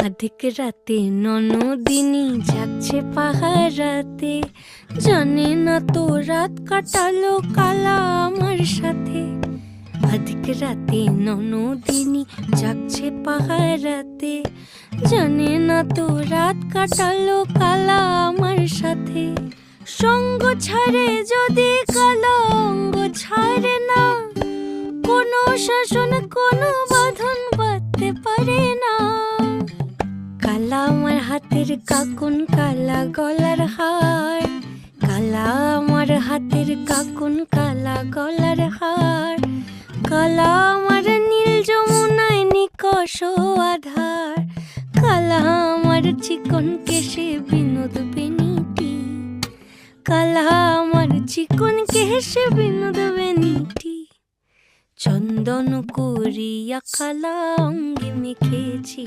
আধিক রাতে ননদিনী যাচ্ছে পাহারাতে, জানে না তো রাত কাটালো কালা আমার সাথে। আধিক রাতে ননদিনী যাচ্ছে পাহারাতে, জানে না তো রাত কাটালো কালা আমার সাথে। সঙ্গ ছাড়ে যদি কালা অঙ্গ ছাড়ে না, কোনো শাসন কোনো বাঁধন বাঁধতে পারে না। কালা আমার হাতের কাকুন কালা গলার হার, কালা আমার হাতের কাকুন কালা গলার হার। কালা আমার নীল যমুনায় নিকষ আধার, কালা আমার চিকন কেশে বিনোদ বেনিটি, কালা আমার চিকন কেশে বিনোদ বেনিটি। চন্দন করিয়া কালা অঙ্গে মেখেছি।